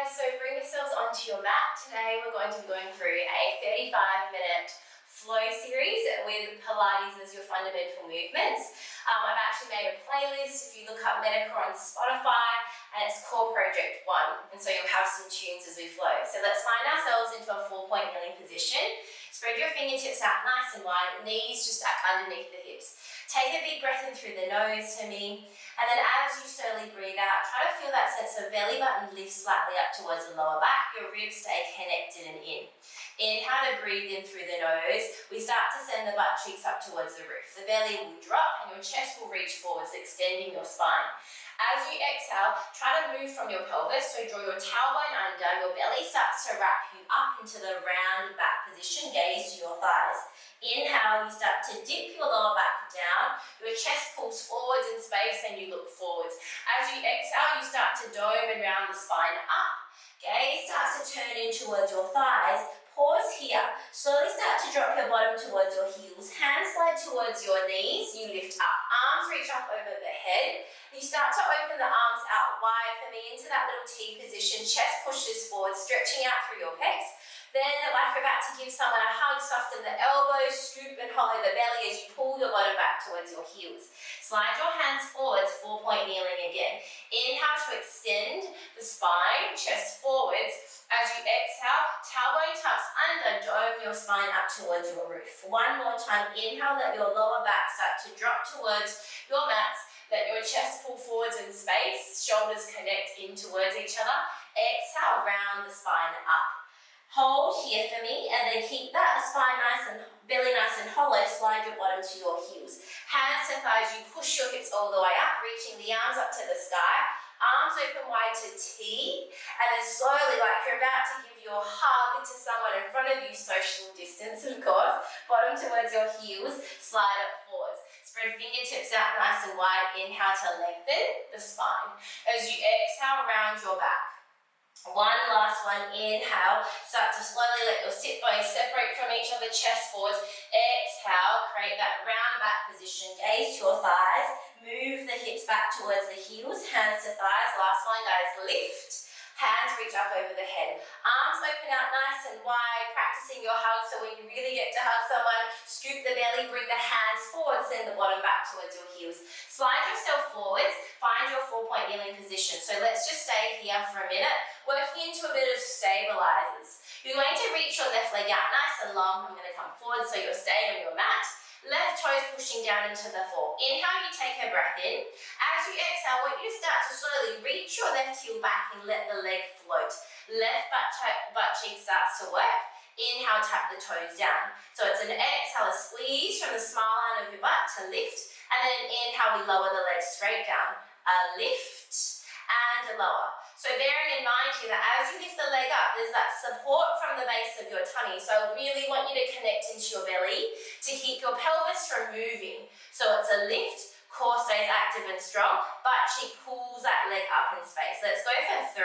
guys, so bring yourselves onto your mat. Today we're going to be going through a 35-minute flow series with Pilates as your fundamental movements. I've actually made a playlist. If you look up Mettacore on Spotify, and it's called Project 1, and so you'll have some tunes as we flow. So let's find ourselves into a 4-point kneeling position. Spread your fingertips out nice and wide, knees just back underneath the hips. Take a big breath in through the nose for me, and then as you slowly breathe out, try to feel that sense of belly button lift slightly up towards the lower back. Your ribs stay connected and in. Inhale to breathe in through the nose. We start to send the butt cheeks up towards the roof. The belly will drop and your chest will reach forwards, extending your spine. As you exhale, try to move from your pelvis, so draw your tailbone under, your belly starts to wrap you up into the round back position, gaze to your thighs. Inhale, you start to dip your lower back down, your chest pulls forwards in space and you look forwards. As you exhale, you start to dome and round the spine up. Gaze starts to turn in towards your thighs. Pause here. Slowly start to drop your bottom towards your heels. Hands slide towards your knees. You lift up. Arms reach up over the head. You start to open the arms out wide for me into that little T position. Chest pushes forward, stretching out through your pecs. Then, like you're about to give someone a hug, soften the elbows, scoop and hollow the belly as you pull your bottom back towards your heels. Slide your hands forwards, 4-point kneeling again. Inhale to extend the spine, chest forwards. As you exhale, tailbone tucks under, dome your spine up towards your roof. One more time, inhale, let your lower back start to drop towards your mats. Let your chest pull forwards in space, shoulders connect in towards each other. Exhale, round the spine up. Hold here for me, and then keep that spine nice and belly nice and hollow. Slide your bottom to your heels. Hands to thighs, you push your hips all the way up, reaching the arms up to the sky. Arms open wide to T, and then slowly, like you're about to give your hug to someone in front of you, social distance of course, bottom towards your heels, slide up forwards. Spread fingertips out nice and wide. Inhale to lengthen the spine. As you exhale, round your back. One last one, inhale, start to slowly let your sit bones separate from each other, chest forwards. Exhale, create that round back position, gaze to your thighs, move the hips back towards the heels, hands to thighs. Last one guys, lift, hands reach up over the head. Arms open out nice and wide, practicing your hug, so when you really get to hug someone, scoop the belly, bring the hands forward, send the bottom back towards your heels. Slide yourself forwards, find your 4-point kneeling position. So let's just stay here for a minute, working into a bit of stabilizers. You're going to reach your left leg out nice and long. I'm going to come forward so you're staying on your mat. Left toes pushing down into the floor. Inhale, you take a breath in. As you exhale, I want you to start to slowly reach your left heel back and let the leg float. Left butt cheek starts to work. Inhale, tap the toes down. So it's an exhale, a squeeze from the smile line of your butt to lift. And then inhale, we lower the legs straight down. A lift and a lower. So bearing in mind here that as you lift the leg up, there's that support from the base of your tummy. So I really want you to connect into your belly to keep your pelvis from moving. So it's a lift, core stays active and strong, butt cheek pulls that leg up in space. Let's go for 3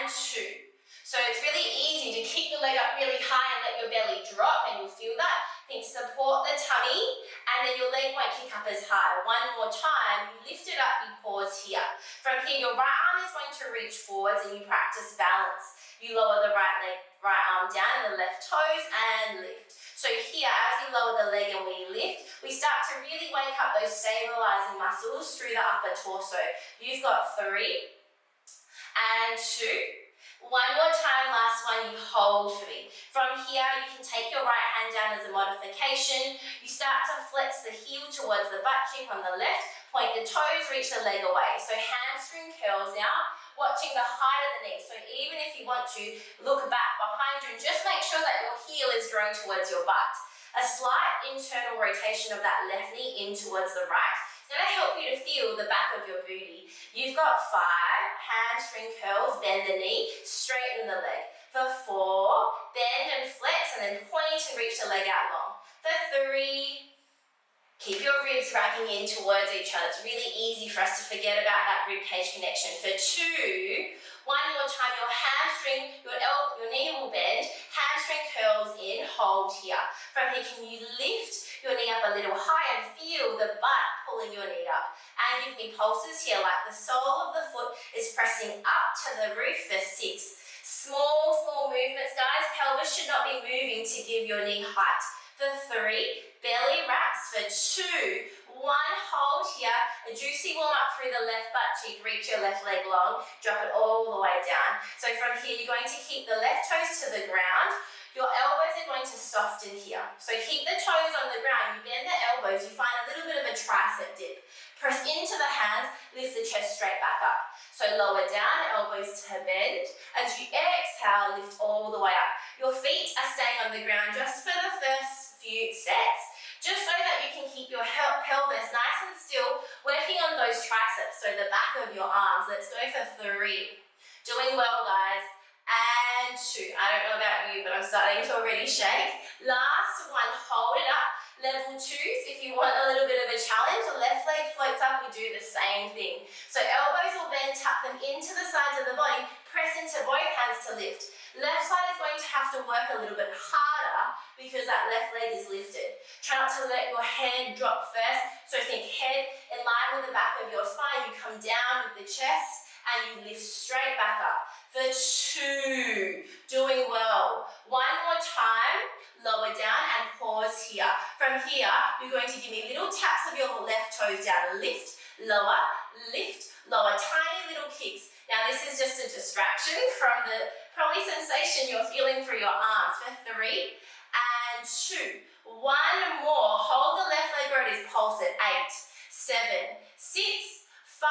and 2. So it's really easy to keep the leg up really high and let your belly drop, and you'll feel that. Think support the tummy, and then your leg won't kick up as high. One more time, you lift it up, you pause here. From here, your right arm is going to reach forwards and you practice balance. You lower the right arm down and the left toes and lift. So here, as you lower the leg and we lift, we start to really wake up those stabilizing muscles through the upper torso. You've got 3 and 2. One more time, last one, you hold for me. From here, you can take your right hand down as a modification. You start to flex the heel towards the butt cheek on the left, point the toes, reach the leg away. So hamstring curls now, watching the height of the knee. So even if you want to look back behind you, and just make sure that your heel is drawn towards your butt. A slight internal rotation of that left knee in towards the right. It's going to help you to feel the back of your booty. You've got 5, hamstring curls, bend the knee, straighten the leg. For 4, bend and flex, and then point and reach the leg out long. For 3, keep your ribs wrapping in towards each other. It's really easy for us to forget about that rib cage connection. For 2, one more time, your hamstring, your knee will bend, hamstring curls in, hold here. From here, can you lift your knee up a little high and feel the butt pulling your knee up? And give me pulses here, like the sole of the foot is pressing up to to the roof for 6. Small movements, guys. Pelvis should not be moving to give your knee height. For 3, belly wraps. For 2, 1, hold here. A juicy warm up through the left butt cheek. Reach your left leg long. Drop it all the way down. So from here, you're going to keep the left toes to the ground. Your elbows are going to soften here. So keep the toes on the ground. You bend the elbows. You find a little bit of a tricep dip. Press into the hands. Lift the chest straight back up. So lower down, elbows to bend. As you exhale, lift all the way up. Your feet are staying on the ground just for the first few sets, just so that you can keep your pelvis nice and still, working on those triceps, so the back of your arms. Let's go for 3. Doing well, guys. And 2. I don't know about you, but I'm starting to already shake. Last 1, hold it up. Level 2s, if you want a little bit of a challenge, the left leg floats up, we do the same thing. So elbows will bend, tuck them into the sides of the body, press into both hands to lift. Left side is going to have to work a little bit harder because that left leg is lifted. Try not to let your head drop first. So think head in line with the back of your spine. You come down with the chest and you lift straight back up. For 2, doing well. 1 more time, lower down and pause here. From here, you're going to give me little taps of your left toes down. Lift, lower, tiny little kicks. Now this is just a distraction from the probably sensation you're feeling through your arms. For 3 and 2. 1 more. Hold the left leg where it is. Pulse it. 8, 7, 6, 5,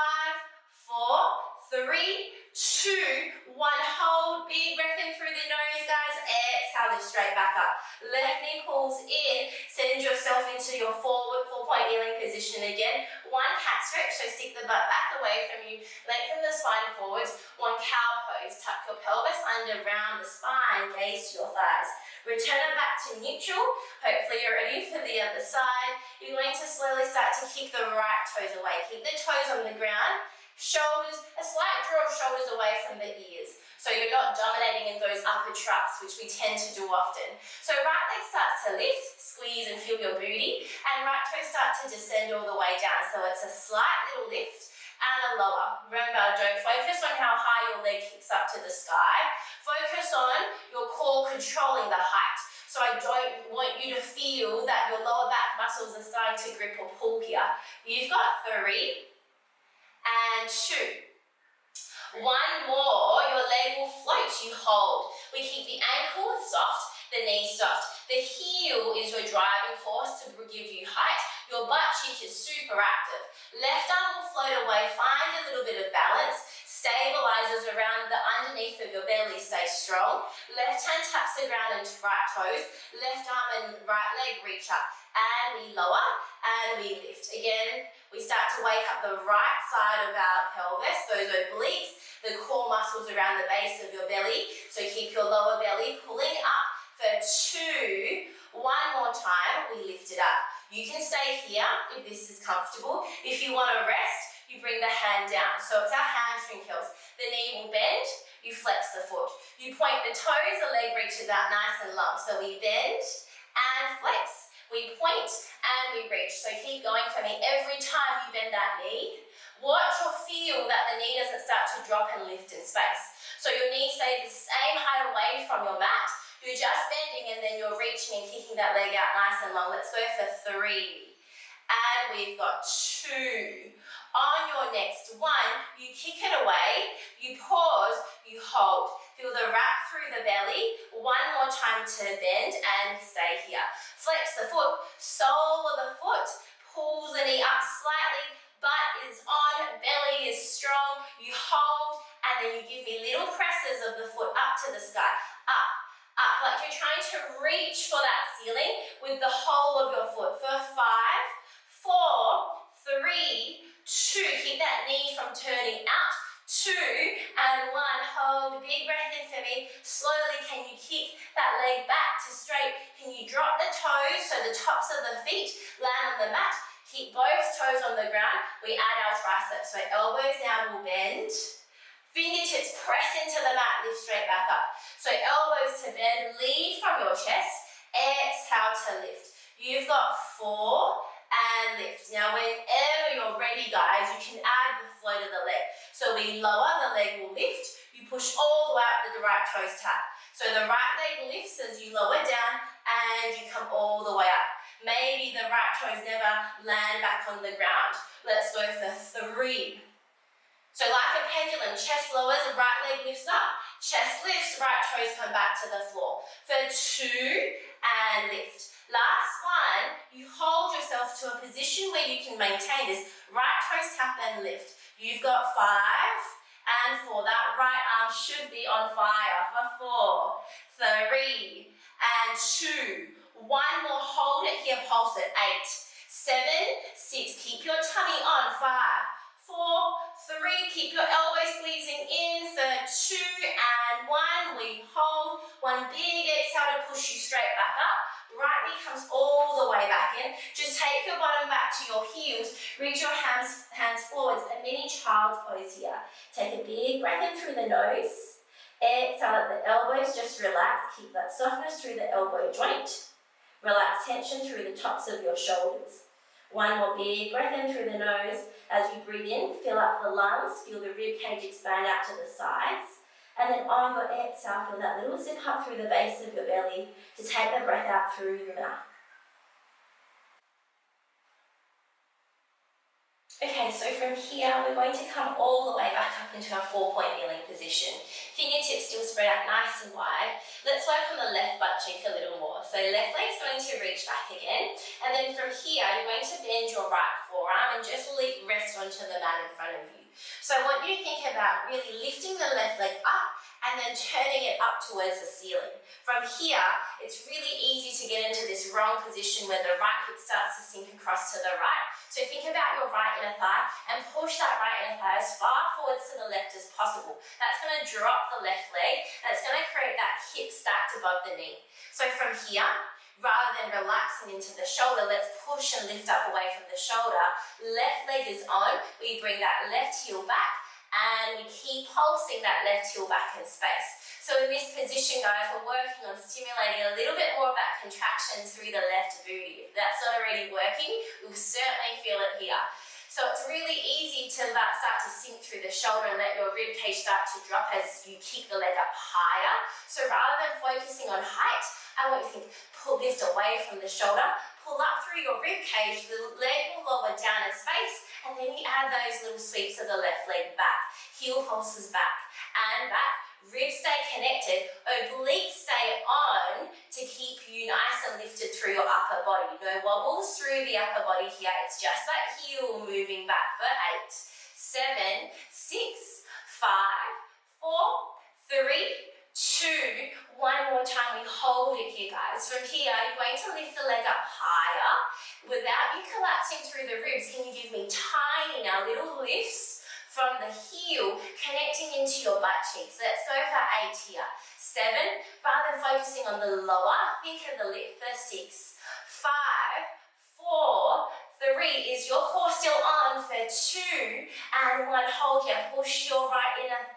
4, 3, 2, 1. Hold. Big breath in through the nose, guys. Exhale, lift straight back up. Left knee pulls in. Send yourself into your forward 4-point kneeling position again. 1 cat stretch, so stick the butt back away from you. Lengthen the spine forwards. 1 cow pose. Tuck your pelvis under, round the spine. Gaze to your thighs. Return it back to neutral. Hopefully you're ready for the other side. You're going to slowly start to kick the right toes away. Keep the toes on the ground. Shoulders, a slight draw of shoulders away from the ears. So you're not dominating in those upper traps, which we tend to do often. So right leg starts to lift, squeeze and feel your booty, and right toes start to descend all the way down. So it's a slight little lift and a lower. Remember, don't focus on how high your leg kicks up to the sky. Focus on your core controlling the height. So I don't want you to feel that your lower back muscles are starting to grip or pull here. You've got 3 and 2. 1 more, your leg will float, you hold. We keep the ankle soft, the knee soft. The heel is your driving force to give you height. Your butt cheek is super active. Left arm will float away, find a little bit of balance. Stabilizes around the underneath of your belly, stay strong. Left hand taps the ground into right toes. Left arm and right leg reach up. And we lower and we lift. Again, we start to wake up the right side of our pelvis, those obliques, the core muscles around the base of your belly. So keep your lower belly pulling up. For 2, 1 more time, we lift it up. You can stay here if this is comfortable. If you want to rest, you bring the hand down. So it's our hamstring curls. The knee will bend, you flex the foot. You point the toes, the leg reaches out nice and long. So we bend and flex. We point and we reach. So keep going for me. Every time you bend that knee, watch or feel that the knee doesn't start to drop and lift in space. So your knee stays the same height away from your mat. You're just bending and then you're reaching and kicking that leg out nice and long. Let's go for 3. And we've got 2. On your next 1, you kick it away, you pause, you hold. Feel the wrap through the belly. 1 more time to bend and stay here. Flex the foot, sole of the foot, pulls the knee up slightly, butt is on, belly is strong. You hold and then you give me little presses of the foot up to the sky. Up, like you're trying to reach for that ceiling with the whole of your foot. For 5, 4, 3, 2. Keep that knee from turning out. 2 and 1. Hold. Big breath in for me. Slowly, can you kick that leg back to straight? Can you drop the toes so the tops of the feet land on the mat? Keep both toes on the ground. We add our triceps. So elbows now will bend. Fingertips press into the mat. Lift straight back up. So elbows to bend. Lead from your chest. Exhale to lift. You've got 4 and lift. Now whenever you're ready, guys, you can add the flow to the leg. So we lower, the leg will lift. push all the way up with the right toes tap. So the right leg lifts as you lower down and you come all the way up. Maybe the right toes never land back on the ground. Let's go for 3. So like a pendulum, chest lowers, right leg lifts up. Chest lifts, right toes come back to the floor. For 2 and lift. Last one, you hold yourself to a position where you can maintain this. Right toes tap and lift. You've got 5 and 4. That right arm should be on fire. For 4, 3 and 2. 1 more, hold it here, pulse it. 8, 7, 6, keep your tummy on. 5, 4, 3, keep your elbows squeezing in. For 2 and 1, we hold. 1 big exhale to push you straight back up. Right knee comes all the way back in. Just take your bottom back to your heels. Reach your hands forwards. A mini child's pose here. Take a big breath in through the nose. Exhale, let the elbows just relax. Keep that softness through the elbow joint. Relax tension through the tops of your shoulders. 1 more big breath in through the nose. As you breathe in, fill up the lungs. Feel the rib cage expand out to the sides. And then on your exhale, feel that little zip up through the base of your belly to take the breath out through your mouth. Okay, so from here, we're going to come all the way back up into our 4-point kneeling position. Fingertips still spread out nice and wide. Let's work on the left butt cheek a little more. So left leg's going to reach back again. And then from here, you're going to bend your right forearm and just rest onto the mat in front of you. So I want you to think about really lifting the left leg up and then turning it up towards the ceiling. From here, it's really easy to get into this wrong position where the right hip starts to sink across to the right. So think about your right inner thigh and push that right inner thigh as far forwards to the left as possible. That's going to drop the left leg and it's going to create that hip stacked above the knee. So from here, rather than relaxing into the shoulder, let's push and lift up away from the shoulder. Left leg is on. We bring that left heel back and we keep pulsing that left heel back in space. So in this position, guys, we're working on stimulating a little bit more of that contraction through the left booty. If that's not already working, we'll certainly feel it here. So it's really easy to start to sink through the shoulder and let your rib cage start to drop as you kick the leg up higher. So rather than focusing on height, I want you to lift away from the shoulder, pull up through your rib cage, the leg will lower down in space, and then you add those little sweeps of the left leg back. Heel pulses back and back. Ribs stay connected, obliques stay on to keep you nice and lifted through your upper body. No wobbles through the upper body here, it's just that heel moving back for 8, 7, 6, 5, 4, 3, 2, 1 more time, we hold it here, guys. From here, you're going to lift the leg up higher without you collapsing through the ribs. Can you give me tiny now little lifts from the heel connecting into your butt cheeks? Let's go for 8 here. 7, rather than focusing on the lower, think of the lift for 6, 5, 4, 3, is your core still on for 2, and 1, hold here, push your right inner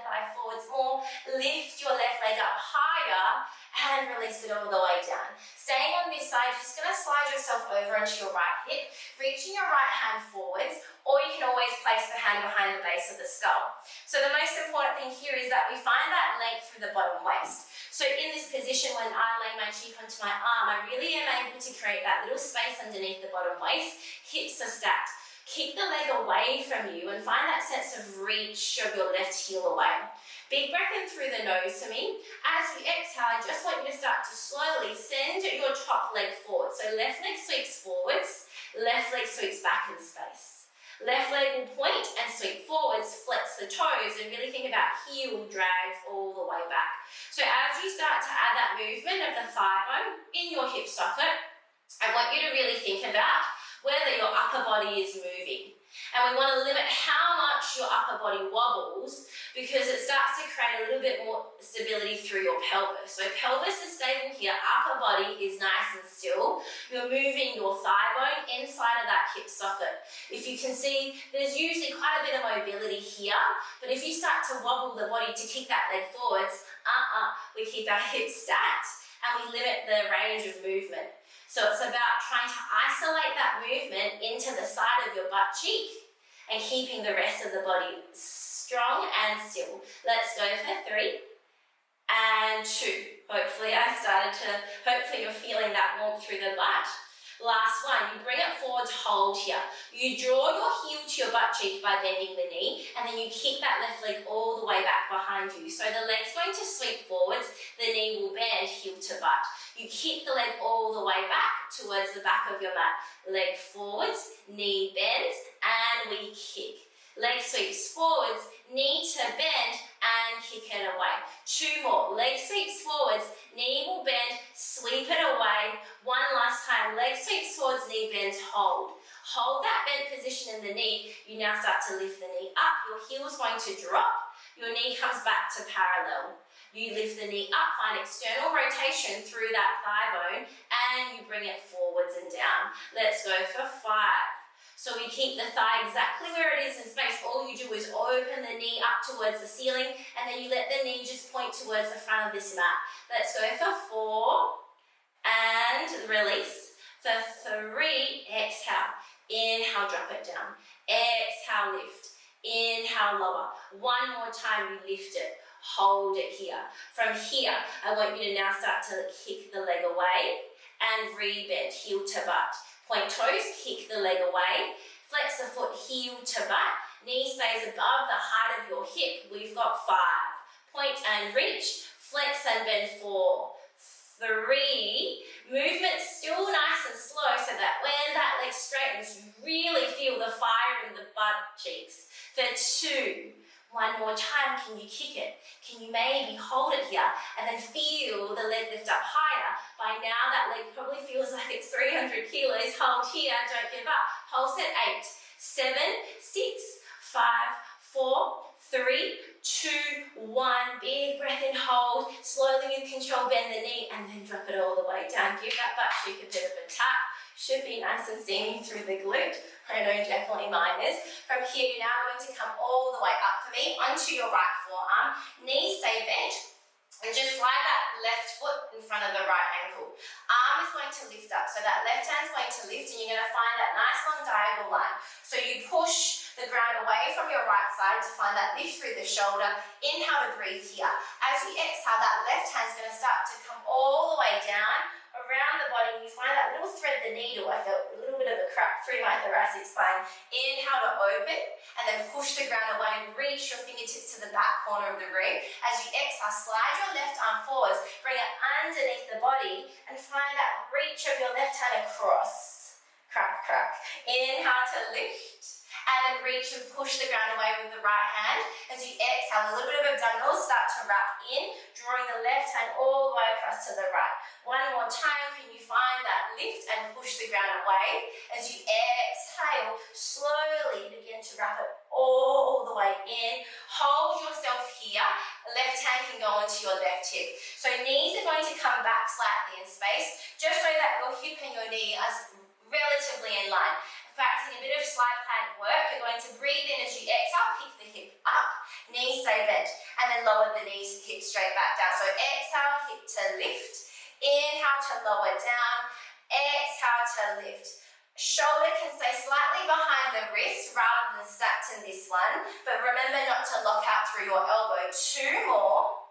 thigh forwards more, lift your left leg up higher, and release it all the way down. Staying on this side, you're just going to slide yourself over onto your right hip, reaching your right hand forwards, or you can always place the hand behind the base of the skull. So the most important thing here is that we find that length through the bottom waist. So in this position, when I lay my cheek onto my arm, I really am able to create that little space underneath the bottom waist. Hips are stacked. Keep the leg away from you and find that sense of reach of your left heel away. Big breath in through the nose for me. As you exhale, I just want you to start to slowly send your top leg forward. So left leg sweeps forwards, left leg sweeps back in space. Left leg will point and sweep forwards, flex the toes, and really think about heel drags all the way back. So as you start to add that movement of the thigh bone in your hip socket, I want you to really think about whether your upper body is moving. And we want to limit how much your upper body wobbles because it starts to create a little bit more stability through your pelvis. So pelvis is stable here, upper body is nice and still. You're moving your thigh bone inside of that hip socket. If you can see, there's usually quite a bit of mobility here, but if you start to wobble the body to kick that leg forwards, we keep our hips stacked and we limit the range of movement. So it's about trying to isolate that movement into the side of your butt cheek and keeping the rest of the body strong and still. Let's go for 3 and 2. Hopefully you're feeling that warmth through the butt. Last one, you bring it forwards, hold here. You draw your heel to your butt cheek by bending the knee, and then you kick that left leg all the way back behind you. So the leg's going to sweep forwards, the knee will bend, heel to butt. You kick the leg all the way back towards the back of your mat. Leg forwards, knee bends, and we kick. Leg sweeps forwards, knee to bend, and kick it away. 2 more. Leg sweeps forwards, knee will bend, sweep it away. One last time. Leg sweeps forwards, knee bends, hold. Hold that bent position in the knee. You now start to lift the knee up. Your heel is going to drop. Your knee comes back to parallel. You lift the knee up, find external rotation through that thigh bone, and you bring it forwards and down. Let's go for 5. So we keep the thigh exactly where it is in space. All you do is open the knee up towards the ceiling, and then you let the knee just point towards the front of this mat. Let's go for 4 and release. For 3, exhale. Inhale, drop it down. Exhale, lift. Inhale, lower. One more time, you lift it. Hold it here. From here, I want you to now start to kick the leg away and re-bend, heel to butt. Point toes, kick the leg away. Flex the foot, heel to butt. Knee stays above the height of your hip. We've got 5. Point and reach. Flex and bend 4. 3. Movement still nice and slow so that when that leg straightens, you really feel the fire in the butt cheeks. For 2. One more time, can you kick it? Can you maybe hold it here and then feel the leg lift up higher? By now that leg probably feels like it's 300 kilos. Hold here, don't give up. Hold set 8, 7, 6, 5, 4, 3, 2, 1. Big breath in, hold. Slowly with control, bend the knee and then drop it all the way down. Give that butt cheek a bit of a tap. Should be nice and steamy through the glute. I know definitely mine is. From here, you're now going to come all the way up for me onto your right forearm. Knees stay bent. And just slide that left foot in front of the right ankle. Arm is going to lift up. So that left hand's going to lift and you're going to find that nice long diagonal line. So you push the ground away from your right side to find that lift through the shoulder. Inhale to breathe here. As you exhale, that left hand's going to start to come all the way down around the body. You find that little thread, the needle. I felt a little bit of a crack through my thoracic spine. Inhale to open and then push the ground away and reach your fingertips to the back corner of the room. As you exhale, slide your left arm forwards, bring it underneath the body and find that reach of your left hand across. Crack, crack. Inhale to lift. And then reach and push the ground away with the right hand. As you exhale, a little bit of abdominals start to wrap in, drawing the left hand all the way across to the right. One more time, can you find that lift and push the ground away? As you exhale, slowly begin to wrap it all the way in. Hold yourself here. Left hand can go onto your left hip. So knees are going to come back slightly in space, just so that your hip and your knee are relatively in line. Practicing a bit of slide plank work. You're going to breathe in as you exhale, pick the hip up, knees stay bent, and then lower the knees, hip straight back down. So exhale, hip to lift, inhale to lower down, exhale to lift. Shoulder can stay slightly behind the wrist rather than stacked in this one, but remember not to lock out through your elbow. 2 more.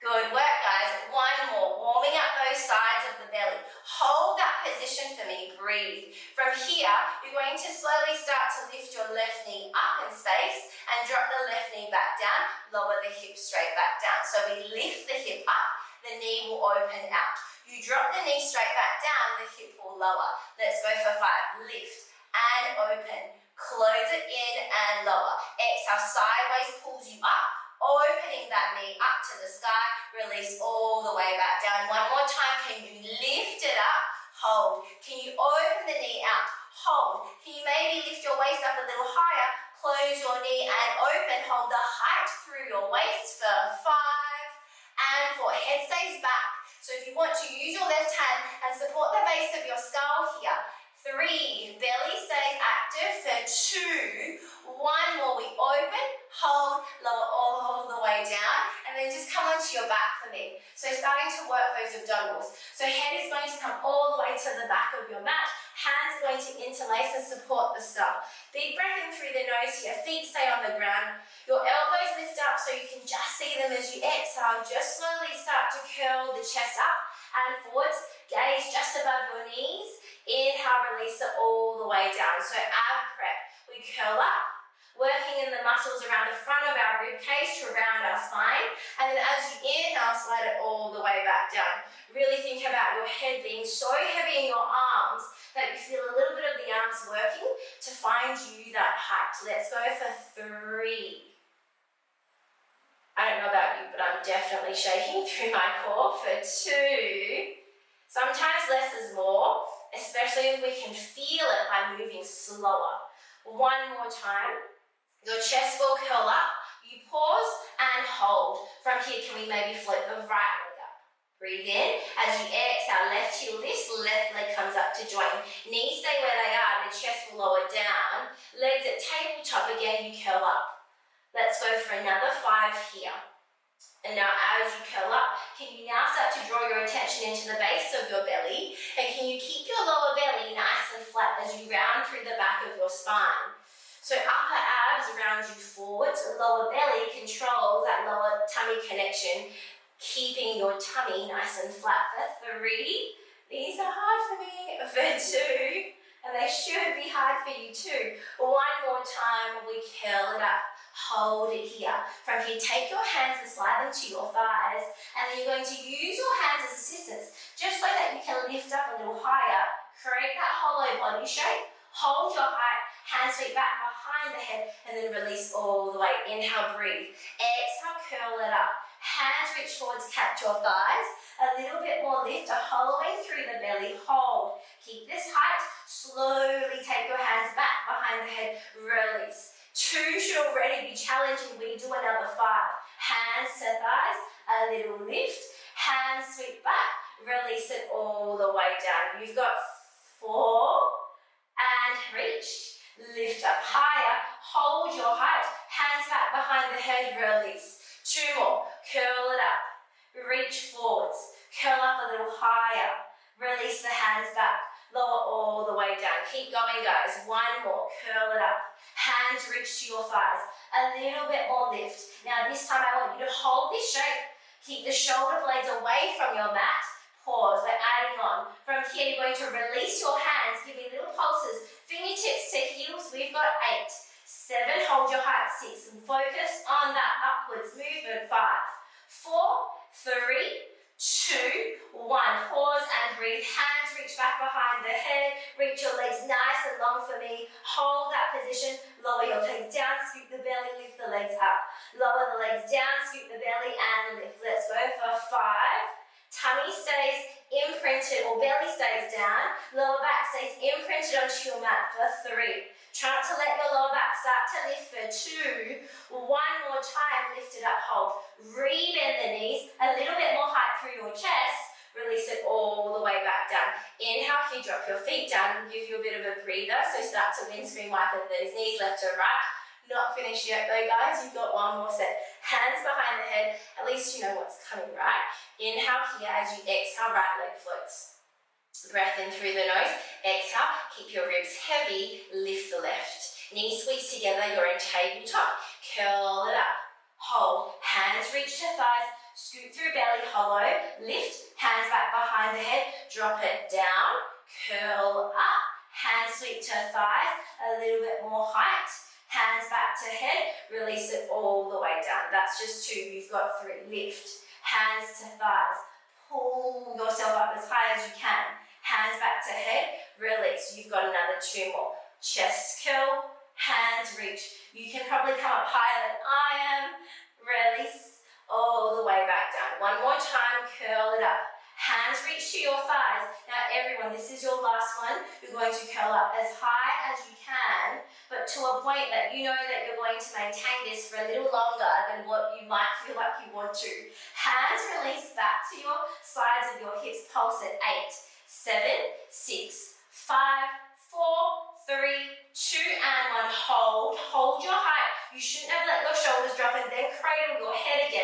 Good work, guys. 1 more. Warming up those sides of the belly. Hold that position for me. Breathe. From here, you're going to slowly start to lift your left knee up in space and drop the left knee back down. Lower the hip straight back down. So we lift the hip up, the knee will open out. You drop the knee straight back down, the hip will lower. Let's go for 5. Lift and open. Close it in and lower. Exhale, sideways pulls you up. Opening that knee up to the sky, release all the way back down. One more time, can you lift it up? Hold. Can you open the knee out? Hold. Can you maybe lift your waist up a little higher? Close your knee and open. Hold the height through your waist for 5 and 4. Head stays back. So if you want to use your left hand and support the base of your skull here. 3, belly stays active for 2, 1 more, we open, hold, lower all the way way down, and then just come onto your back for me. So starting to work those abdominals. So head is going to come all the way to the back of your mat. Hands are going to interlace and support the stump. Big breath in through the nose here. Feet stay on the ground. Your elbows lift up so you can just see them as you exhale. Just slowly start to curl the chest up and forwards. Gaze just above your knees. Inhale, release it all the way down. So ab prep. We curl up, working in the muscles around the front of our rib cage to round our spine. And then as you inhale, slide it all the way back down. Really think about your head being so heavy in your arms that you feel a little bit of the arms working to find you that height. Let's go for 3. I don't know about you, but I'm definitely shaking through my core. For 2. Sometimes less is more, especially if we can feel it by moving slower. 1 more time. Your chest will curl up. You pause and hold. From here, can we maybe float the right leg up? Breathe in. As you exhale, left heel lifts, left leg comes up to join. Knees stay where they are, the chest will lower down. Legs at tabletop, again, you curl up. Let's go for another 5 here. And now as you curl up, can you now start to draw your attention into the base of your belly? And can you keep your lower belly nice and flat as you round through the back of your spine? So upper abs round you forwards, lower belly controls that lower tummy connection, keeping your tummy nice and flat. For 3, these are hard for me. For 2, and they should be hard for you too. 1 more time, we curl it up. Hold it here. From here, take your hands and slide them to your thighs, and then you're going to use your hands as assistance, just so that you can lift up a little higher, create that hollow body shape, hold your height, hands feet back behind the head, and then release all the way. Inhale, breathe. Exhale, curl it up. Hands reach forwards, catch your thighs. A little bit more lift, a hollowing through the belly. Hold. Keep this height. Slowly take your hands back behind the head. Release. 2 should already be challenging. We do another 5. Hands to thighs. A little lift. Hands sweep back. Release it all the way down. You've got 4. And reach. Lift up higher. Hold your height. Hands back behind the head. Release. 2 more. Curl it up. Reach forwards. Curl up a little higher. Release the hands back. Lower all the way down. Keep going, guys. 1 more. Curl it up. Hands reach to your thighs. A little bit more lift. Now this time I want you to hold this shape. Keep the shoulder blades away from your mat. Pause. We're adding on. From here, you're going to release your hands. Give me little pulses. Fingertips to heels. We've got 8. 7. Hold your height. 6. And focus on that upwards movement. 5. 4. 3. 2, 1. Pause and breathe. Hands reach back behind the head. Reach your legs nice and long for me. Hold that position. Lower your legs down. Scoop the belly. Lift the legs up. Lower the legs down. Scoop the belly and lift. Let's go for 5. Tummy stays imprinted or belly stays down. Lower back stays imprinted onto your mat for 3. Try not to let your lower back start to lift for 2. 1 more time, lift it up, hold. Rebend the knees, a little bit more height through your chest. Release it all the way back down. Inhale, you drop your feet down, give you a bit of a breather. So start to windscreen wipe of those knees left to right. Not finished yet though, guys. You've got 1 more set. Hands behind the head. At least you know what's coming, right? Inhale here as you exhale, right leg floats. Breath in through the nose. Exhale, keep your ribs heavy. Lift the left. Knees squeeze together. You're in tabletop. Curl it up. Hold. Hands reach to thighs. Scoot through belly, hollow. Lift. Hands back behind the head. Drop it down. Curl up. Hands sweep to thighs. A little bit more height. Hands back to head. Release it all the way down. That's just 2. You've got 3. Lift. Hands to thighs. Pull yourself up as high as you can. Hands back to head. Release. You've got another 2 more. Chest curl. Hands reach. You can probably come up higher than I am. Release. All the way back down. 1 more time. Curl it up. Hands reach to your thighs. Now everyone, this is your last one. You're going to curl up as high as you can, but to a point that you know that you're going to maintain this for a little longer than what you might feel like you want to. Hands release back to your sides of your hips. Pulse at 8, 7, 6, 5, 4, 3, 2, and 1. Hold. Hold your height. You shouldn't have let your shoulders drop and then cradle your head again.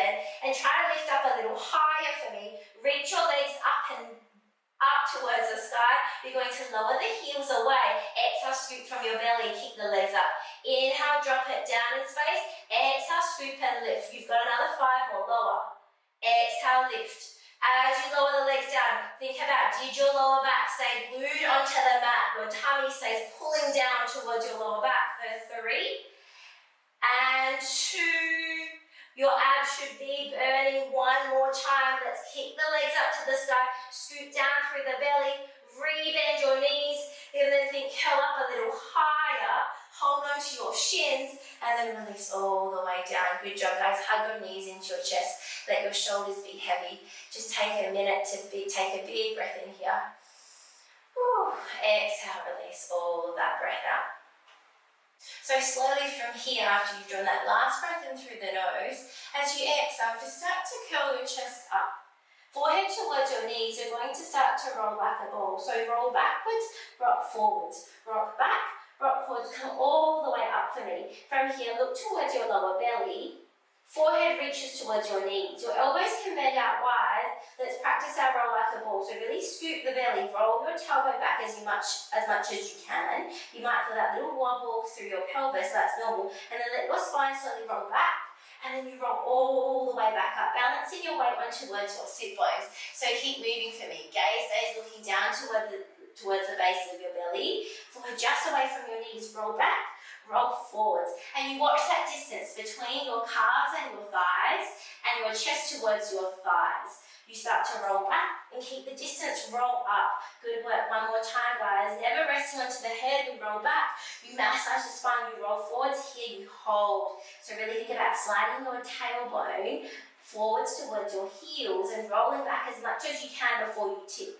up a little higher for me. Reach your legs up and up towards the sky. You're going to lower the heels away. Exhale, scoop from your belly, kick the legs up. Inhale, drop it down in space. Exhale, scoop and lift. You've got another 5 more, lower. Exhale, lift. As you lower the legs down, think about, did your lower back stay glued onto the mat? Your tummy stays pulling down towards your lower back for 3 and 2. Your abs should be burning. 1 more time. Let's kick the legs up to the sky. Scoot down through the belly. Rebend your knees. And then think, curl up a little higher. Hold on to your shins. And then release all the way down. Good job, guys. Hug your knees into your chest. Let your shoulders be heavy. Just take a minute to take a big breath in here. Whew. Exhale, release all of that breath out. So slowly from here, after you've drawn that last breath in through the nose, as you exhale, just start to curl your chest up. Forehead towards your knees, you're going to start to roll like a ball. So roll backwards, rock forwards, rock back, rock forwards, come all the way up for me. From here, look towards your lower belly. Forehead reaches towards your knees. Your elbows can bend out wide. Let's practice our roll like a ball. So really scoop the belly. Roll your tailbone back as much as you can. You might feel that little wobble through your pelvis. That's normal. And then let your spine slowly roll back. And then you roll all the way back up, balancing your weight on towards your sit bones. So keep moving for me. Gaze stays looking down towards the base of your belly. Forward just away from your knees. Roll back. Roll forwards, and you watch that distance between your calves and your thighs and your chest towards your thighs. You start to roll back and keep the distance, roll up. Good work. 1 more time, guys. Never resting onto the head, we roll back. You massage the spine, you roll forwards. Here you hold. So really think about sliding your tailbone forwards towards your heels and rolling back as much as you can before you tip.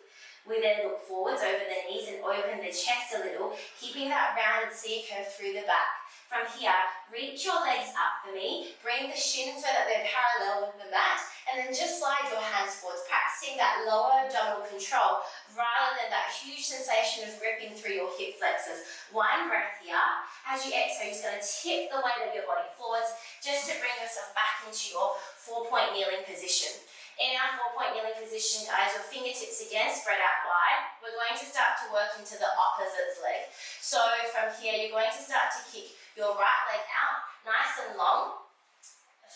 We then look forwards over the knees and open the chest a little, keeping that rounded C curve through the back. From here, reach your legs up for me, bring the shins so that they're parallel with the mat, and then just slide your hands forwards, practicing that lower abdominal control rather than that huge sensation of gripping through your hip flexors. 1 breath here. As you exhale, you're just going to tip the weight of your body forwards just to bring yourself back into your 4-point kneeling position. In our 4-point kneeling position, guys, your fingertips again spread out wide. We're going to start to work into the opposite leg. So from here, you're going to start to kick your right leg out, nice and long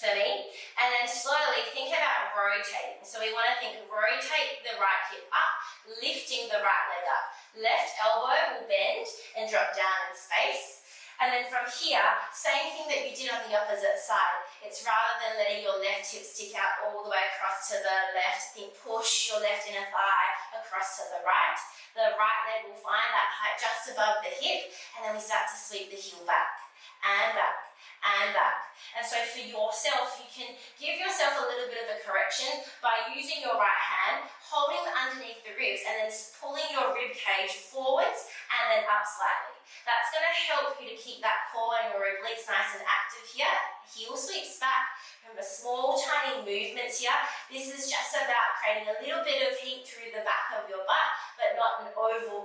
for me. And then slowly think about rotating. So we want to think rotate the right hip up, lifting the right leg up. Left elbow will bend and drop down in space. And then from here, same thing that you did on the opposite side. It's rather than letting your left hip stick out all the way across to the left, think push your left inner thigh across to the right. The right leg will find that height just above the hip, and then we start to sweep the heel back and back and back. And so for yourself, you can give yourself a little bit of a correction by using your right hand, holding underneath the ribs, and then pulling your rib cage forwards and then up slightly. That's going to help you to keep that core and your obliques nice and active here. Heel sweeps back. Remember, small, tiny movements here. This is just about creating a little bit of heat through the back of your butt, but not an over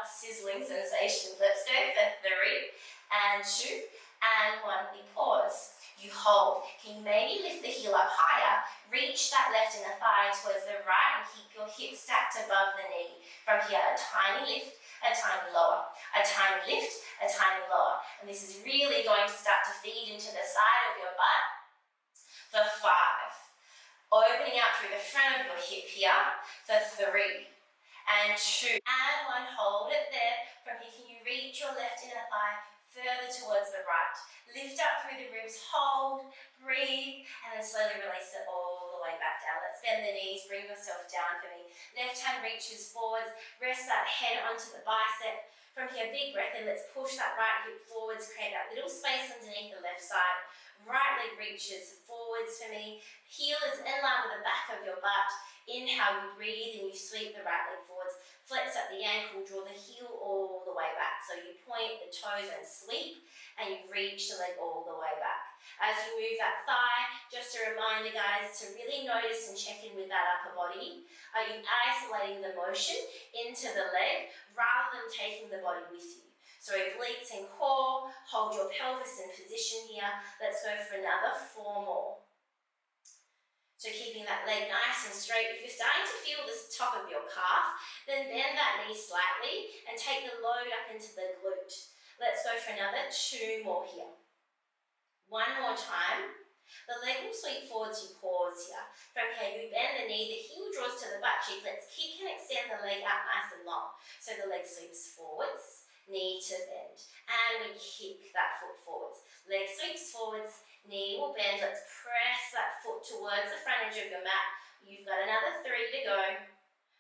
sizzling sensation. Let's go for 3 and 2 and 1. We pause. You hold. Can you maybe lift the heel up higher? Reach that left inner thigh towards the right and keep your hips stacked above the knee. From here, a tiny lift, a tiny lower, a tiny lift, a tiny lower. And this is really going to start to feed into the side of your butt for 5. Opening out through the front of your hip here for 3 and 2 and 1. Hold it there. From here, can you reach your left inner thigh further towards the right? Lift up through the ribs, hold, breathe, and then slowly release it all the way back down. Let's bend the knees, bring yourself down for me. Left hand reaches forwards, rest that head onto the bicep. From here, big breath in. Let's push that right hip forwards, create that little space underneath the left side. Right leg reaches forwards for me. Heel is in line with the back of your butt. Inhale, you breathe and you sweep the right leg forwards. Flex up the ankle, draw the heel all the way back. So you point the toes and sweep, and you reach the leg all the way back. As you move that thigh, just a reminder, guys, to really notice and check in with that upper body. Are you isolating the motion into the leg rather than taking the body with you? So obliques and core, hold your pelvis in position here. Let's go for another 4 more. So keep that leg nice and straight. If you're starting to feel this top of your calf, then bend that knee slightly and take the load up into the glute. Let's go for another 2 more here. 1 more time. The leg will sweep forwards, you pause here. From here, you bend the knee, the heel draws to the butt cheek. Let's kick and extend the leg out nice and long. So the leg sweeps forwards, knee to bend. And we kick that foot forwards. Leg sweeps forwards, knee will bend. Let's press that foot towards the front edge of your mat. You've got another 3 to go.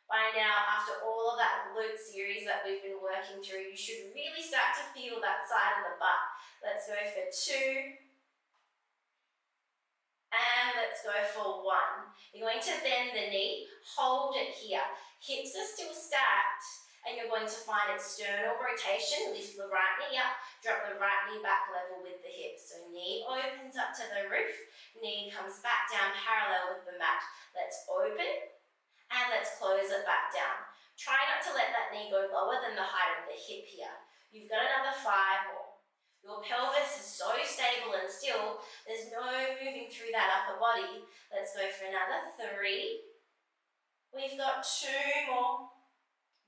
By now, after all of that glute series that we've been working through, you should really start to feel that side of the butt. Let's go for 2. And let's go for 1. You're going to bend the knee, hold it here. Hips are still stacked, and you're going to find external rotation. Lift the right knee up, drop the right knee back level with the hips. So knee opens up to the roof, knee comes back down parallel with the mat. Let's open, and let's close it back down. Try not to let that knee go lower than the height of the hip here. You've got another 5 more. Your pelvis is so stable and still, there's no moving through that upper body. Let's go for another 3. We've got 2 more.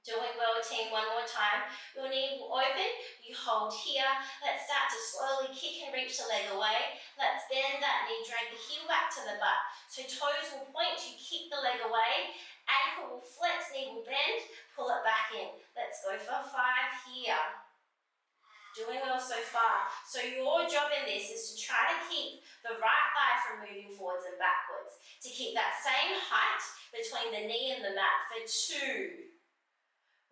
Doing well, team, 1 more time. Your knee will open, you hold here. Let's start to slowly kick and reach the leg away. Let's bend that knee, drag the heel back to the butt. So toes will point, you kick the leg away. Ankle will flex, knee will bend, pull it back in. Let's go for 5 here. Doing well so far. So your job in this is to try to keep the right thigh from moving forwards and backwards. To keep that same height between the knee and the mat for 2.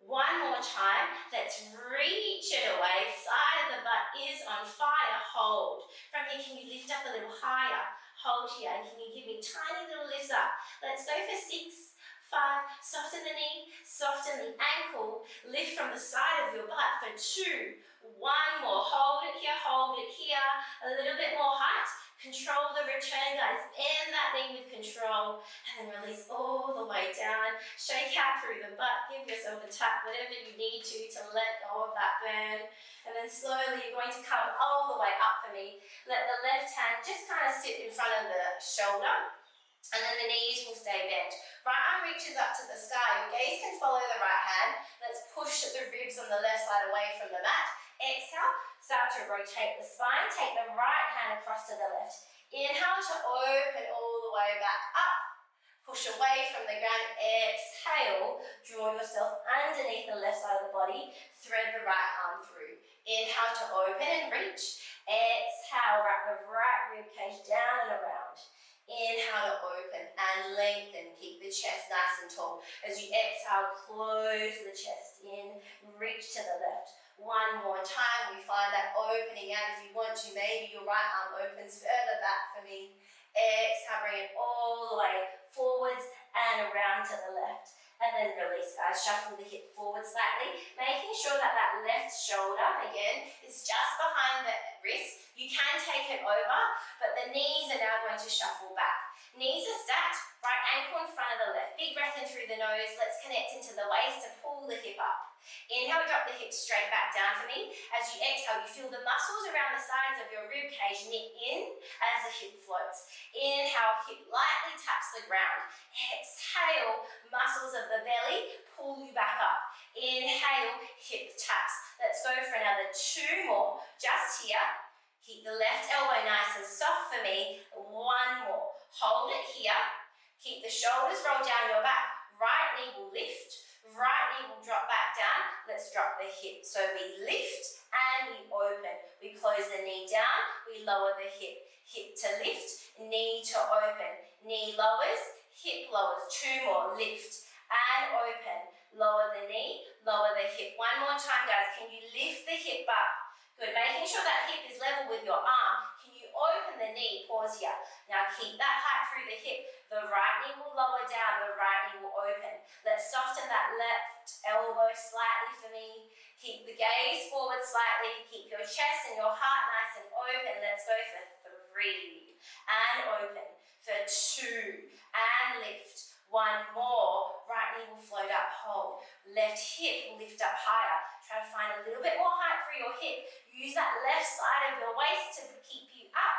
1 more time. Let's reach it away. Side of the butt is on fire. Hold. From here, can you lift up a little higher? Hold here. And can you give me tiny little lifts up? Let's go for 6. 5, soften the knee, soften the ankle, lift from the side of your butt for 2. 1 more, hold it here, a little bit more height, control the return guys, bend that knee with control, and then release all the way down, shake out through the butt, give yourself a tap, whatever you need to let go of that burn, and then slowly you're going to come all the way up for me. Let the left hand just kind of sit in front of the shoulder, and then the knees will stay bent. Right arm reaches up to the sky. Your gaze can follow the right hand. Let's push the ribs on the left side away from the mat. Exhale, start to rotate the spine. Take the right hand across to the left. Inhale to open all the way back up. Push away from the ground. Exhale, draw yourself underneath the left side of the body. Thread the right arm through. Inhale to open and reach. Exhale, wrap the right rib cage down and around. Inhale to open and lengthen. Keep the chest nice and tall. As you exhale, close the chest in, reach to the left. 1 more time. We find that opening out. If you want to, maybe your right arm opens further back for me. Exhale, bring it all the way forwards and around to the left. And then release, guys. Shuffle the hip forward slightly, making sure that that left shoulder, again, is just behind the wrist. You can take it over, but the knees are now going to shuffle back. Knees are stacked, right ankle in front of the left. Big breath in through the nose. Let's connect into the waist to pull the hip up. Inhale, drop the hips straight back down for me. As you exhale, you feel the muscles around the sides of your rib cage knit in as the hip floats. Inhale, hip lightly taps the ground. Exhale, muscles of the belly pull you back up. Inhale, hip taps. Let's go for another 2 more, just here. Keep the left elbow nice and soft for me. 1 more. Hold it here. Keep the shoulders rolled down your back. Right knee will lift. Right knee will drop back down. Let's drop the hip. So we lift and we open. We close the knee down. We lower the hip. Hip to lift, knee to open. Knee lowers, hip lowers. 2 more. Lift and open. Lower the knee, lower the hip. 1 more time, guys. Can you lift the hip up? Good. Making sure that hip is level with your arm. Can you open the knee? Pause here. Now keep that height through the hip. The right knee will lower down. The right knee will open. Let's soften that left elbow slightly for me. Keep the gaze forward slightly. Keep your chest and your heart nice and open. Let's go for 3. And open. For 2. And lift. 1 more. Right knee will float up, hold. Left hip will lift up higher. Try to find a little bit more height through your hip. Use that left side of your waist to keep you up.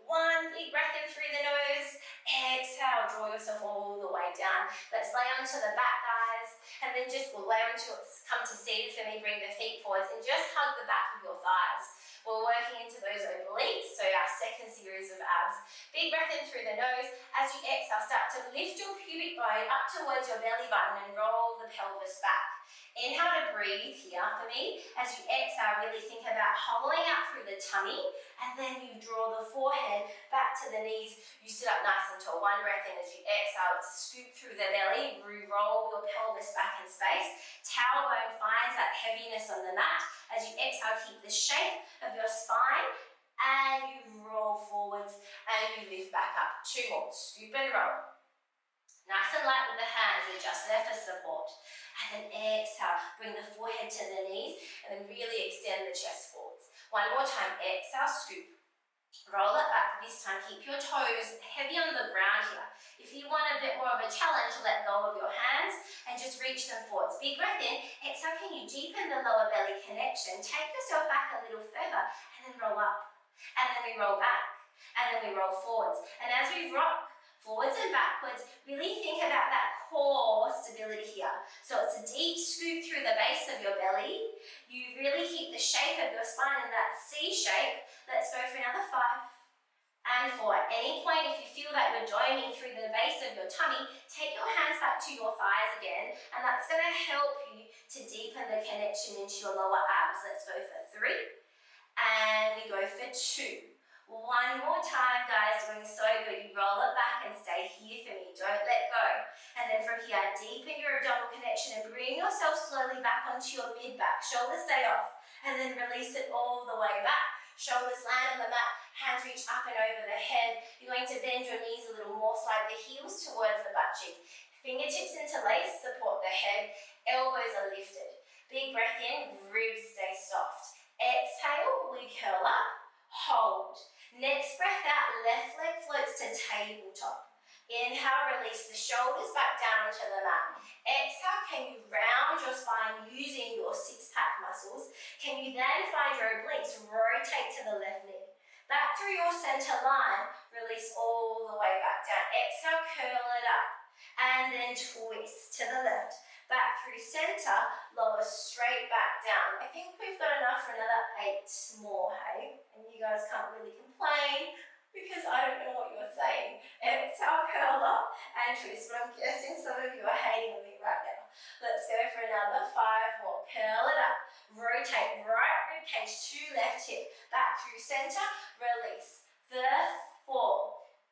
1 big breath in through the nose. Exhale, draw draw yourself all the way down. Let's lay onto the back, guys, and then just lay onto it, come to seated for me, bring the feet forwards, and just hug the back of your thighs. We're working into those obliques, so our second series of abs. Big breath in through the nose. As you exhale, start to lift your pubic bone up towards your belly button and roll the pelvis back. Inhale to breathe here for me. As you exhale, really think about hollowing out through the tummy, and then you draw the forehead back to the knees. You sit up nice and tall. One breath in as you exhale, it's a scoop through the belly. Roll your pelvis back in space. Tailbone finds that heaviness on the mat. As you exhale, keep the shape of your spine, and you roll forwards and you lift back up. Two more. Scoop and roll. Nice and light with the hands, adjust there for support. And then exhale, bring the forehead to the knees, and then really extend the chest forwards. One more time, exhale, scoop. Roll it back. This time, keep your toes heavy on the ground here. If you want a bit more of a challenge, let go of your hands and just reach them forwards. Big breath in. Exhale, can you deepen the lower belly connection? Take yourself back a little further, and then roll up. And then we roll back. And then we roll forwards. And as we rock forwards and backwards, really think about that core stability here. So it's a deep scoop through the base of your belly. You really keep the shape of your spine in that C shape. Let's go for another 5 and 4. At any point, if you feel that you're joining through the base of your tummy, take your hands back to your thighs again, and that's going to help you to deepen the connection into your lower abs. Let's go for 3, and we go for 2. One more time, guys, doing so good. You roll it back and stay here for me. Don't let go. And then from here, deepen your abdominal connection and bring yourself slowly back onto your mid-back. Shoulders stay off, and then release it all the way back. Shoulders land on the mat, hands reach up and over the head. You're going to bend your knees a little more, slide the heels towards the butt cheek. Fingertips interlace, support the head. Elbows are lifted. Big breath in, ribs stay soft. Exhale, we curl up, hold. Next breath out, left leg floats to tabletop. Inhale, release the shoulders back down onto the mat. Exhale, can you round your spine using your six-pack muscles? Can you then find your obliques, rotate to the left knee. Back through your center line, release all the way back down. Exhale, curl it up. And then twist to the left. Back through center, lower straight back down. I think we've got enough for another 8 more, hey? And you guys can't really complain because I don't know what you're saying. Exhale, curl up and twist. But I'm guessing some of you are hating on me right now. Let's go for another 5 more. Curl it up. Rotate right rib cage to left hip. Back through center, release. The 4.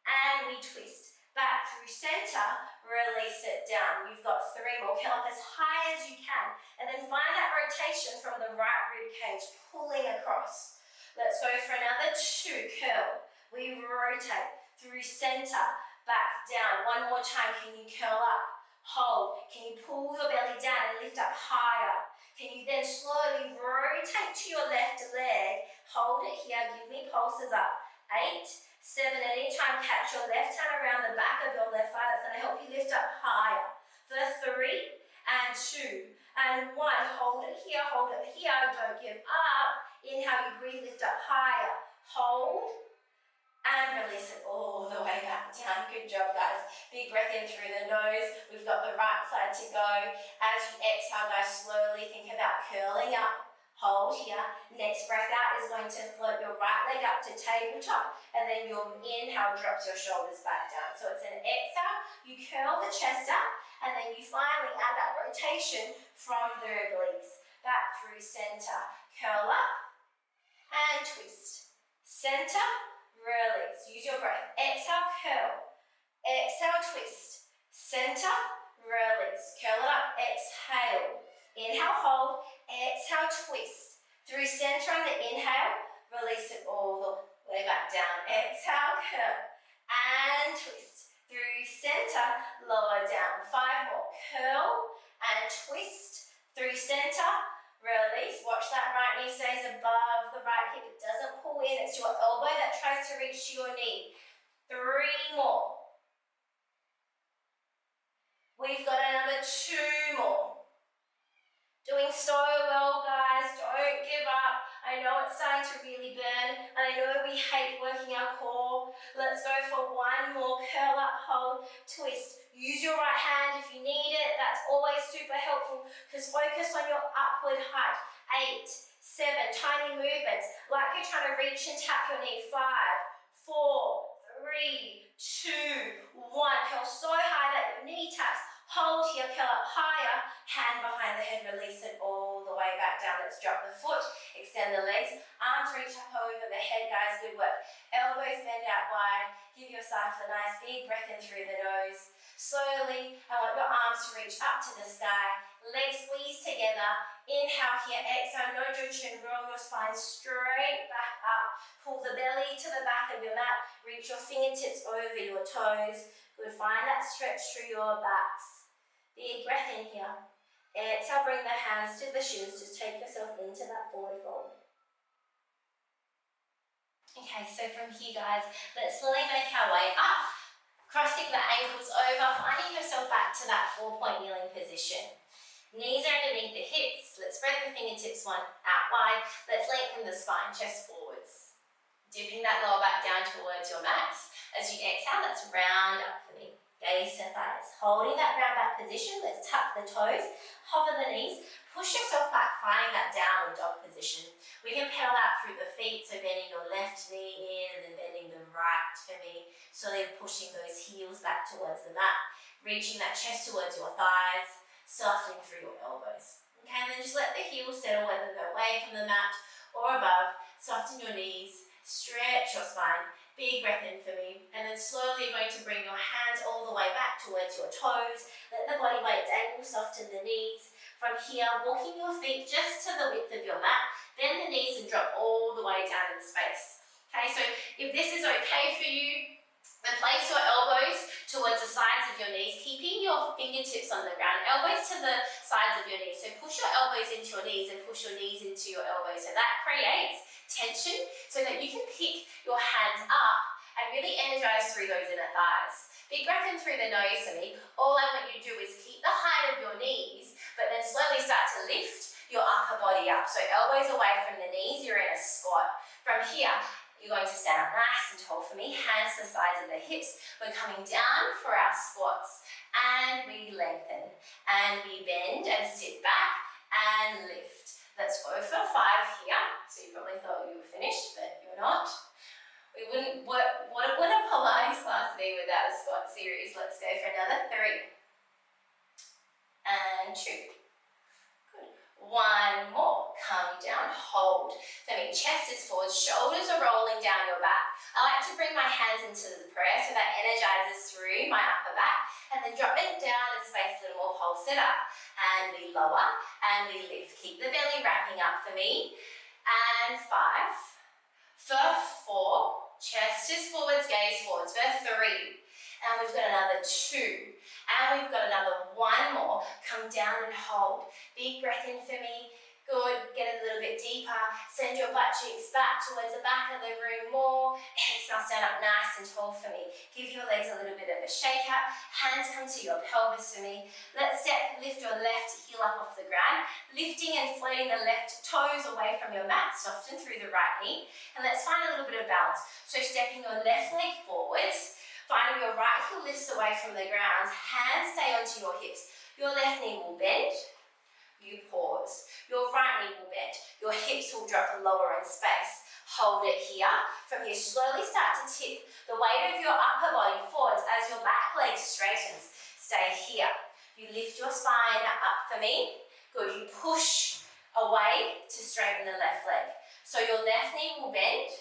And we twist. Back through center, release it down. You've got 3 more. Curl up as high as you can. And then find that rotation from the right rib cage, pulling across. Let's go for another 2. Curl. We rotate through center, back down. One more time. Can you curl up? Hold. Can you pull your belly down and lift up higher? Can you then slowly rotate to your left leg? Hold it here. Give me pulses up. 8, 7, at any time, catch your left hand around the back of your left thigh. That's going to help you lift up higher. For 3 and 2 and 1. Hold it here, don't give up. Inhale, you breathe, lift up higher. Hold and release it all the way back down. Good job, guys. Big breath in through the nose. We've got the right side to go. As you exhale, guys, slowly think about curling up. Hold here. Next breath out is going to float your right leg up to tabletop, and then your inhale drops your shoulders back down. So it's an exhale, you curl the chest up, and then you finally add that rotation from the obliques. Back through center, curl up, and twist. Center, release. Use your breath. Exhale, curl. Exhale, twist. Center, release. Curl it up. Exhale. Inhale, hold. Exhale, twist. Through center on the inhale, release it all the way back down. Exhale, curl. And twist. Through center, lower down. 5 more. Curl and twist. Through center, release. Watch that right knee stays above the right hip. It doesn't pull in. It's your elbow that tries to reach to your knee. 3 more. We've got another 2 more. Doing so well, guys. Don't give up. I know it's starting to really burn, and I know we hate working our core. Let's go for 1 more. Curl up, hold, twist. curl so high that your knee taps. Hold here, curl up higher, hand behind the head, release it all the way back down. Let's drop the foot, extend the legs, arms reach up over the head, guys, good work. Elbows bend out wide, give yourself a nice big breath in through the nose. Slowly, I want your arms to reach up to the sky, legs squeeze together, inhale here, exhale, no chin, roll your spine straight back up, pull the belly to the back of your mat, reach your fingertips over your toes, good, find that stretch through your backs. Big breath in here. Exhale, bring the hands to the shins. Just take yourself into that forward fold. Okay, so from here, guys, let's slowly make our way up. Crossing the ankles over, finding yourself back to that 4-point kneeling position. Knees are underneath the hips. Let's spread the fingertips one out wide. Let's lengthen the spine, chest forwards. Dipping that lower back down towards your mats. As you exhale, let's round up for me. Gaze to thighs. Holding that round back position, let's tuck the toes, hover the knees, push yourself back, finding that downward dog position. We can pedal out through the feet, so bending your left knee in and then bending the right for me. Slowly pushing those heels back towards the mat, reaching that chest towards your thighs, softening through your elbows. Okay, and then just let the heels settle, whether they're away from the mat or above. Soften your knees, stretch your spine. Big breath in for me, and then slowly you're going to bring your hands all the way back towards your toes. Let the body weight dangle, soften the knees. From here, walking your feet just to the width of your mat, bend the knees and drop all the way down in space. Okay, so if this is okay for you, then place your elbows towards the sides of your knees, keeping your fingertips on the ground, elbows to the sides of your knees. So push your elbows into your knees and push your knees into your elbows. So that creates tension so that you can pick your hands up and really energize through those inner thighs. Big breath in through the nose for me. All I want you to do is keep the height of your knees, but then slowly start to lift your upper body up. So elbows away from the knees, you're in a squat. From here, you're going to stand up nice and tall for me, hands to the sides of the hips. We're coming down for our squats, and we lengthen, and we bend and sit back and lift. Let's go for 5 here. So you probably thought you were finished, but you're not. We wouldn't, what would a Pilates class be without a squat series? Let's go for another 3. And 2. Good. 1 more. Come down, hold. So chest is forward, shoulders are rolling down your back. I like to bring my hands into the prayer so that energizes through my upper back, and then drop it down and space a little more, pulse it up. And we lower, and we lift. Keep the belly wrapping up for me. And 5. For 4, chest is forwards, gaze forwards. For 3, and we've got another 2. And we've got another 1 more. Come down and hold. Big breath in for me. Good, get a little bit deeper. Send your butt cheeks back towards the back of the room more. Exhale, stand up nice and tall for me. Give your legs a little bit of a shake out. Hands come to your pelvis for me. Let's lift your left heel up off the ground. Lifting and floating the left toes away from your mat. Soften through the right knee. And let's find a little bit of balance. So stepping your left leg forwards. Finding your right heel lifts away from the ground. Hands stay onto your hips. Your left knee will bend. You pause. Your right knee will bend. Your hips will drop lower in space. Hold it here. From here, slowly start to tip the weight of your upper body forwards as your back leg straightens. Stay here. You lift your spine up for me. Good. You push away to straighten the left leg. So your left knee will bend.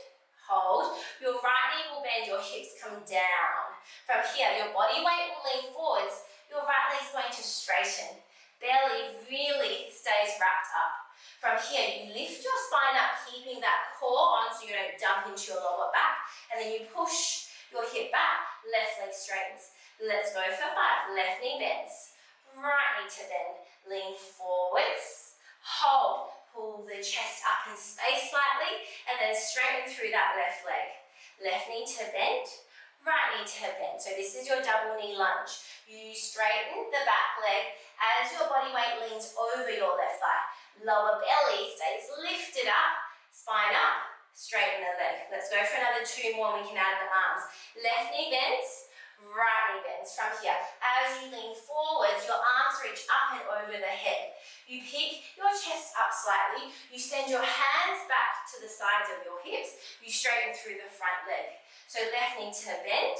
Hold. Your right knee will bend. Your hips come down. From here, your body weight will lean forwards. Your right leg is going to straighten. Belly really stays wrapped up. From here, you lift your spine up, keeping that core on so you don't dump into your lower back. And then you push your hip back, left leg straightens. Let's go for 5. Left knee bends. Right knee to bend. Lean forwards. Hold. Pull the chest up in space slightly. And then straighten through that left leg. Left knee to bend. Right knee to bend. So this is your double knee lunge. You straighten the back leg as your body weight leans over your left thigh. Lower belly stays lifted up, spine up, straighten the leg. Let's go for another 2 more and we can add the arms. Left knee bends, right knee bends. From here, as you lean forwards, your arms reach up and over the head. You pick your chest up slightly. You send your hands back to the sides of your hips. You straighten through the front leg. So left knee to bend,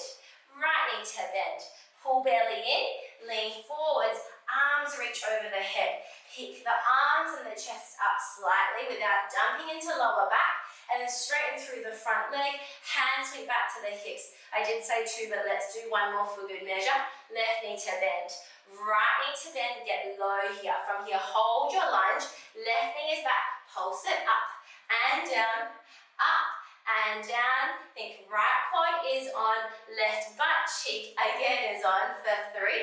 right knee to bend. Pull belly in, lean forwards, arms reach over the head. Pick the arms and the chest up slightly without dumping into lower back, and then straighten through the front leg, hands sweep back to the hips. I did say 2, but let's do 1 more for good measure. Left knee to bend, right knee to bend, get low here. From here, hold your lunge, left knee is back, pulse it up and down, up and down. Think right quad is on, left butt cheek again is on for 3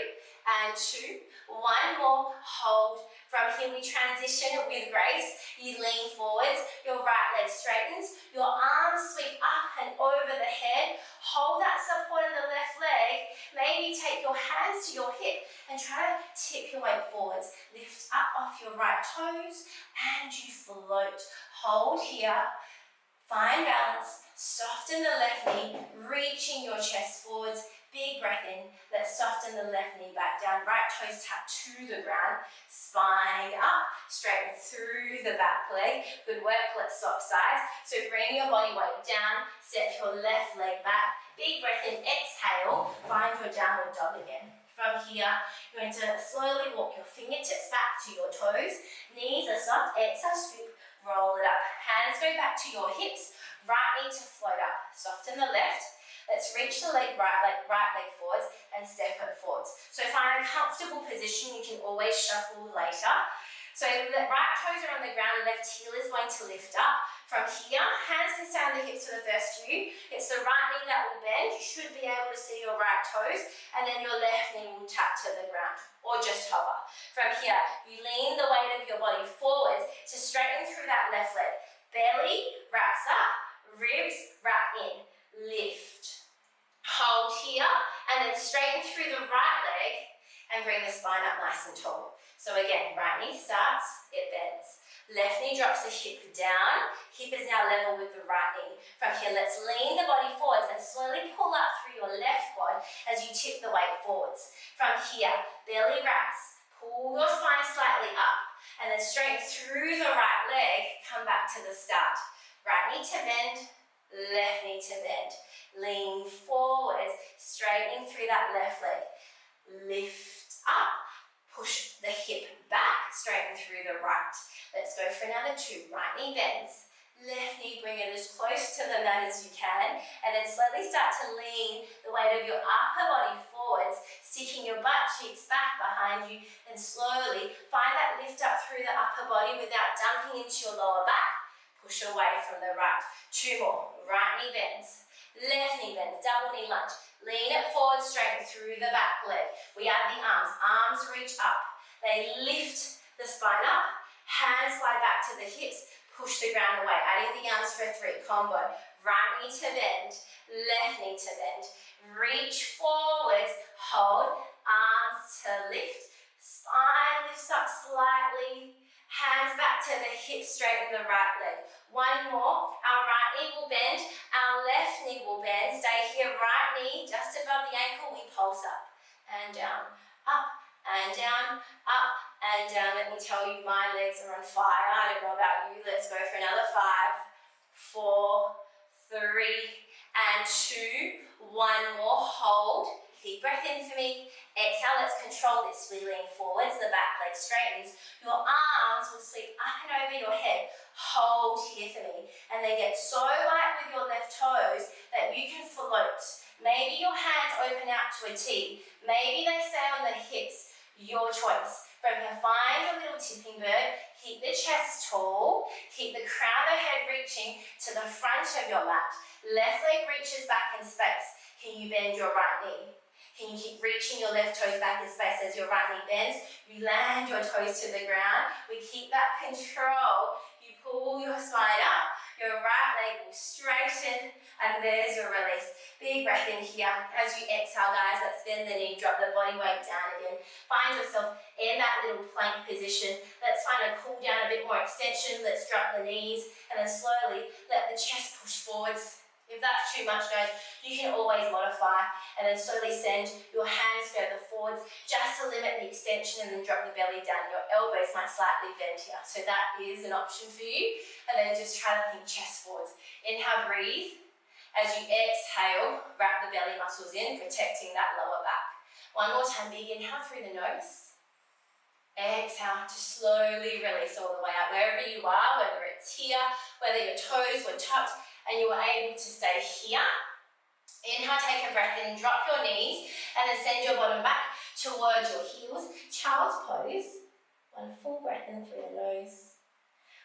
and 2. 1 more, hold. From here we transition with grace. You lean forwards, your right leg straightens, your arms sweep up and over the head. Hold that support in the left leg. Maybe take your hands to your hip and try to tip your weight forwards. Lift up off your right toes and you float. Hold here. Find balance, soften the left knee, reaching your chest forwards, big breath in. Let's soften the left knee back down, right toes tap to the ground, spine up, straighten through the back leg. Good work, let's swap sides. So bring your body weight down, step your left leg back, big breath in, exhale, find your downward dog again. From here, you're going to slowly walk your fingertips back to your toes, knees are soft, exhale, scoop, roll it up. Hands go back to your hips, right knee to float up. Soften the left. Let's reach the right leg forwards and step it forwards. So find a comfortable position. You can always shuffle later. So the right toes are on the ground, left heel is going to lift up. From here, hands can stay on the hips for the first few. It's the right knee that will bend. You should be able to see your right toes, and then your left knee will tap to the ground, or just hover. From here, you lean the weight of your body forwards to straighten through that left leg. Belly wraps up, ribs wrap in, lift. Hold here, and then straighten through the right leg and bring the spine up nice and tall. So again, right knee starts, it bends. Left knee drops the hip down, hip is now level with the right knee. From here, let's lean the body forwards and slowly pull up through your left quad as you tip the weight forwards. From here, belly wraps, pull your spine slightly up, and then straighten through the right leg, come back to the start. Right knee to bend, left knee to bend. Lean forwards, straightening through that left leg. Lift up, push the hip back, straighten through the right. Let's go for another 2. Right knee bends, left knee bring it as close to the mat as you can, and then slowly start to lean the weight of your upper body forwards, sticking your butt cheeks back behind you, and slowly find that lift up through the upper body without dumping into your lower back. Push away from the right. 2 more. Right knee bends, left knee bends, double knee lunge. Lean it forward, straighten through the back leg. We add the arms. Arms reach up. They lift the spine up. Hands slide back to the hips. Push the ground away. Adding the arms for 3. Combo. Right knee to bend. Left knee to bend. Reach forwards. Hold. Arms to lift. Spine lifts up slightly. Hands back to the hips, straighten the right leg. 1 more. Our right knee will bend. Our left knee will bend. Stay here, right knee just above the ankle. We pulse up and down, up and down, up and down. Let me tell you, my legs are on fire. I don't know about you. Let's go for another 5, 4, 3 and 2. 1 more. Hold. Deep breath in for me. Exhale, let's control this. We lean forwards, the back leg straightens. Your arms will sweep up and over your head. Hold here for me. And then get so light with your left toes that you can float. Maybe your hands open out to a T. Maybe they stay on the hips. Your choice. From here, find your little tipping bird. Keep the chest tall. Keep the crown of the head reaching to the front of your mat. Left leg reaches back in space. Can you bend your right knee? Can you keep reaching your left toes back in space as your right knee bends? You land your toes to the ground. We keep that control. You pull your spine up. Your right leg will straighten. And there's your release. Big breath in here. As you exhale, guys, let's bend the knee. Drop the body weight down again. Find yourself in that little plank position. Let's find a cool down, a bit more extension. Let's drop the knees. And then slowly let the chest push forwards. If that's too much, guys, you can always modify and then slowly send your hands further forwards just to limit the extension and then drop the belly down. Your elbows might slightly bend here. So that is an option for you. And then just try to think chest forwards. Inhale, breathe. As you exhale, wrap the belly muscles in, protecting that lower back. One more time, big inhale through the nose. Exhale to slowly release all the way out, wherever you are, whether it's here, whether your toes were tucked and you were able to stay here. Inhale, take a breath in, drop your knees, and then send your bottom back towards your heels. Child's pose. One full breath in through the nose.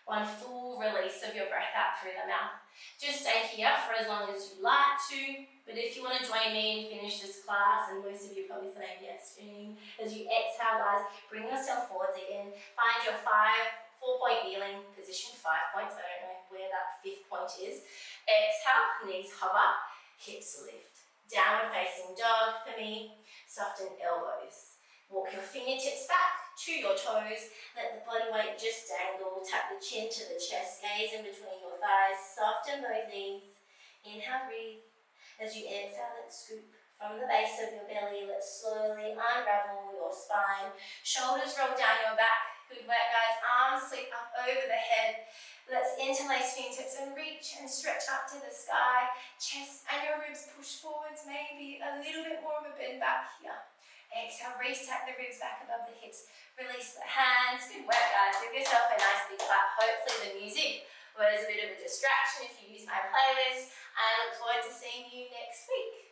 One full release of your breath out through the mouth. Just stay here for as long as you like to, but if you want to join me and finish this class, and most of you are probably saying yes, Janine, as you exhale, guys, bring yourself forwards again. Find your 4-point kneeling position, 5 points. I don't know where that 5th point is. Exhale, knees hover, hips lift. Downward facing dog for me. Soften elbows. Walk your fingertips back to your toes. Let the body weight just dangle. Tap the chin to the chest. Gaze in between your thighs. Soften those knees. Inhale, breathe. As you exhale, let's scoop from the base of your belly. Let's slowly unravel your spine. Shoulders roll down your back. Good work, guys. Arms sweep up over the head. Let's interlace fingertips and reach and stretch up to the sky. Chest and your ribs push forwards. Maybe a little bit more of a bend back here. Exhale, restack the ribs back above the hips. Release the hands. Good work, guys. Give yourself a nice big clap. Hopefully the music was a bit of a distraction if you use my playlist. And I look forward to seeing you next week.